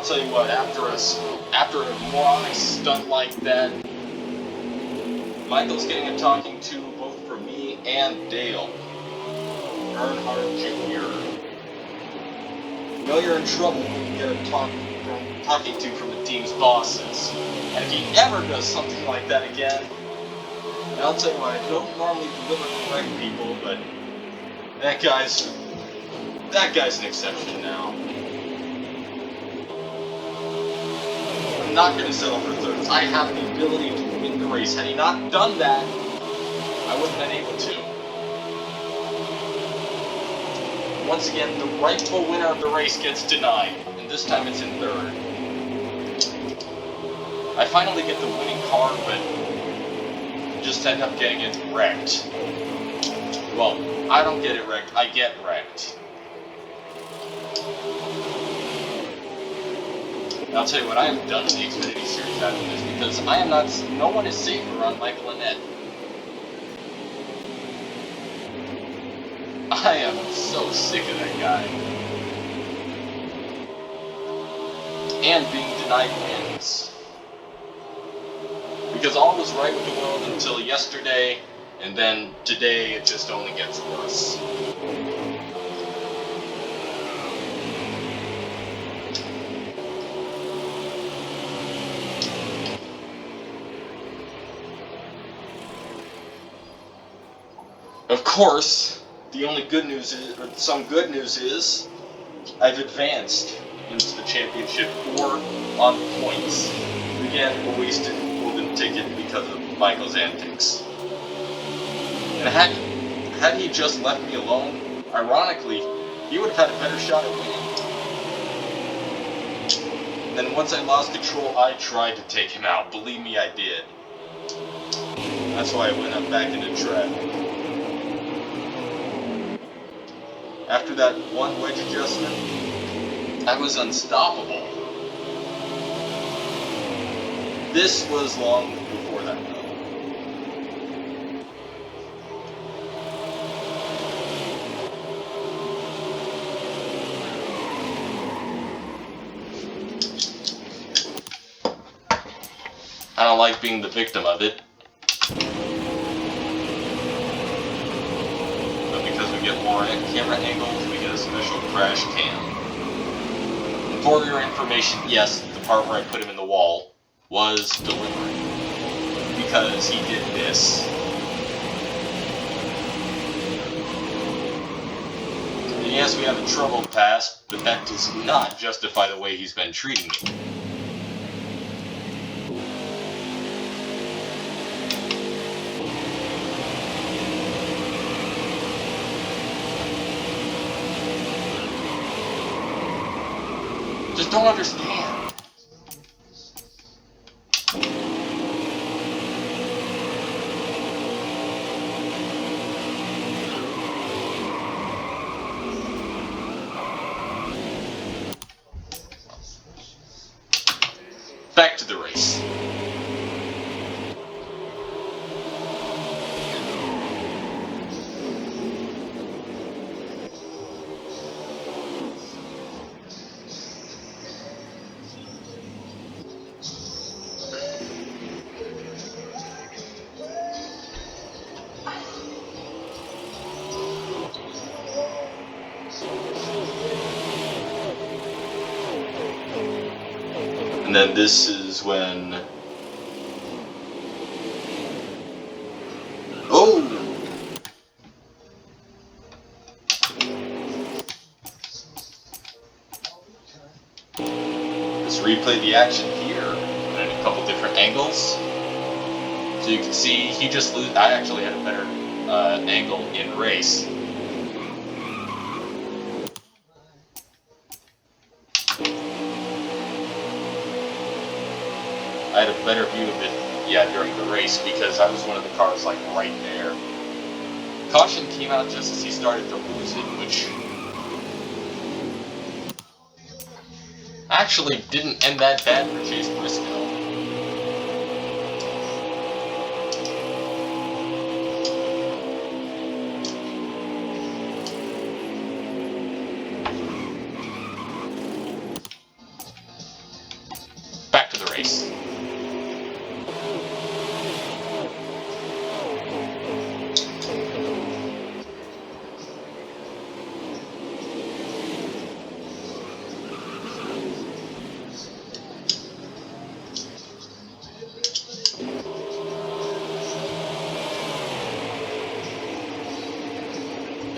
tell you what, after a moronic stunt like that, Michael's getting a talking to both from me and Dale Earnhardt Jr. You know you're in trouble when you get a talking to from the team's bosses. And if he ever does something like that again, and I'll tell you what, I don't normally deliver correct people, but that guy's an exception now. I'm not going to settle for thirds. I have the ability to win the race. Had he not done that, I wouldn't have been able to. Once again, the rightful winner of the race gets denied, and this time it's in third. I finally get the winning car, but just end up getting it wrecked. Well, I don't get it wrecked, I get wrecked. And I'll tell you what I have done in the Xfinity Series after this, because I am not, no one is safe around Michael Annette. I am so sick of that guy. And being denied wins. Because all was right with the world until yesterday, and then today it just only gets worse. Of course, the only good news is, or some good news is, I've advanced into the championship 4 on points. Again, a wasted golden ticket because of Michael's antics. And had he just left me alone, ironically, he would have had a better shot at winning. Then once I lost control, I tried to take him out. Believe me, I did. That's why I went up back into traffic. After that one wedge adjustment, I was unstoppable. This was long before that, though. I don't like being the victim of it. But because we get more camera angles, we get a special crash cam. And for your information, yes, the part where I put him in the wall was deliberate. Because he did this. And yes, we have a troubled past, but that does not justify the way he's been treating me. Just don't understand. Back to the race. And then this is when... Oh! Let's replay the action here at a couple different angles. So you can see he just I actually had a better angle in race. I had a better view of it, yeah, during the race because I was one of the cars like right there. Caution came out just as he started to lose it, which actually didn't end that bad for Chase Briscoe.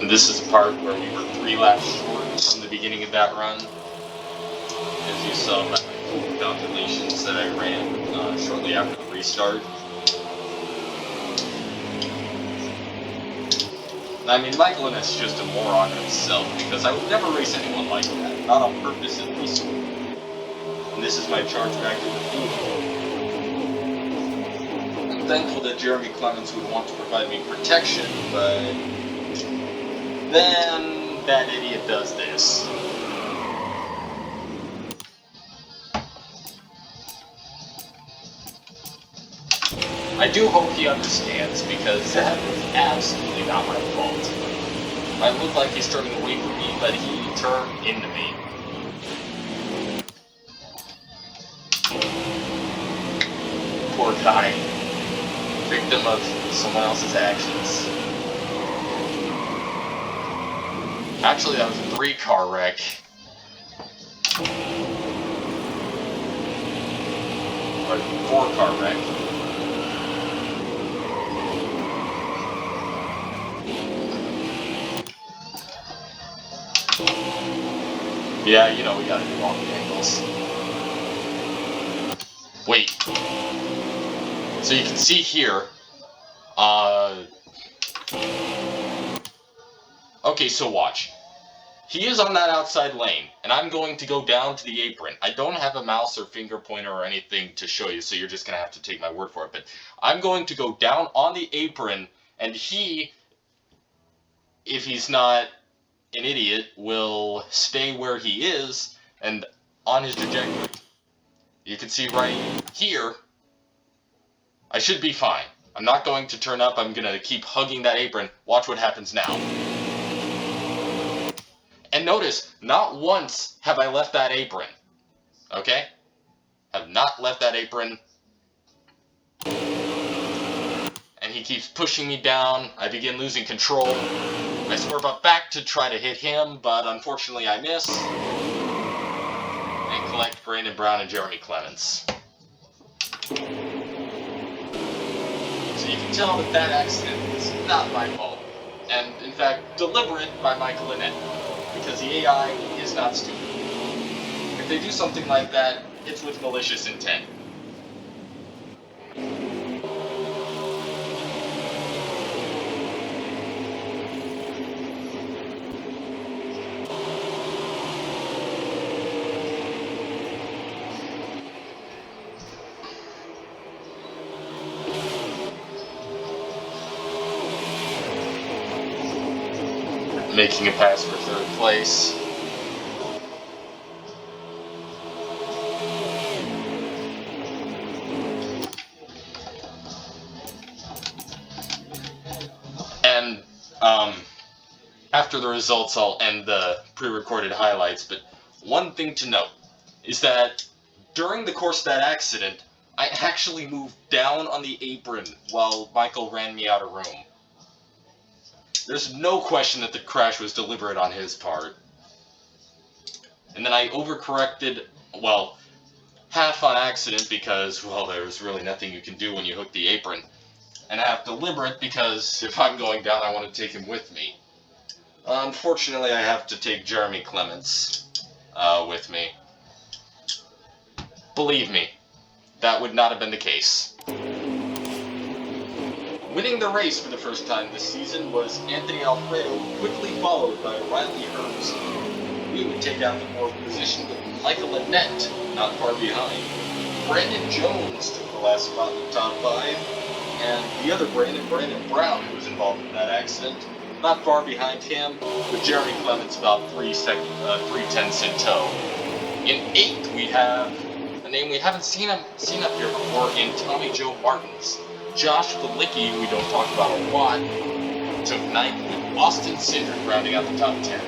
And this is the part where we were 3 laps short from the beginning of that run. As you saw by my full calculations that I ran shortly after the restart. I mean, Michael Annette's just a moron himself, because I would never race anyone like that. Not on purpose, at least. And this is my charge back to the field. I'm thankful that Jeremy Clements would want to provide me protection, but then that idiot does this. I do hope he understands, because that was absolutely not my fault. I look like he's turning away from me, but he turned into me. Poor guy. Victim of someone else's actions. Actually, that was a 3-car wreck. Or a 4-car wreck. Yeah, you know, we gotta do all the angles. Wait. So you can see here, okay, so watch. He is on that outside lane, and I'm going to go down to the apron. I don't have a mouse or finger pointer or anything to show you, so you're just gonna have to take my word for it, but I'm going to go down on the apron, and he, if he's not an idiot, will stay where he is and on his trajectory. You can see right here, I should be fine. I'm not going to turn up, I'm gonna keep hugging that apron. Watch what happens now. And notice, not once have I left that apron. Okay? Have not left that apron. And he keeps pushing me down. I begin losing control. I swerve up back to try to hit him, but unfortunately I miss. And collect Brandon Brown and Jeremy Clements. So you can tell that that accident is not my fault. And, in fact, deliberate by Michael Annette. Because the AI is not stupid. If they do something like that, it's with malicious intent. Making a pass for 3rd place. And after the results, I'll end the pre-recorded highlights, but one thing to note is that during the course of that accident, I actually moved down on the apron while Michael ran me out of room. There's no question that the crash was deliberate on his part. And then I overcorrected, well, half on accident because, well, there's really nothing you can do when you hook the apron. And half deliberate because if I'm going down, I want to take him with me. Unfortunately, I have to take Jeremy Clements with me. Believe me, that would not have been the case. Winning the race for the first time this season was Anthony Alfredo, quickly followed by Riley Herbst. We would take out the 4th position with Michael Annette not far behind. Brandon Jones took the last spot in the top 5, and the other Brandon Brown, who was involved in that accident, not far behind him, with Jeremy Clements about 3/10 in tow. In 8th, we have a name we haven't seen up here before in Tommy Joe Martins. Josh Felicki, who we don't talk about a lot, took 9th with Austin Cindric rounding out the top 10.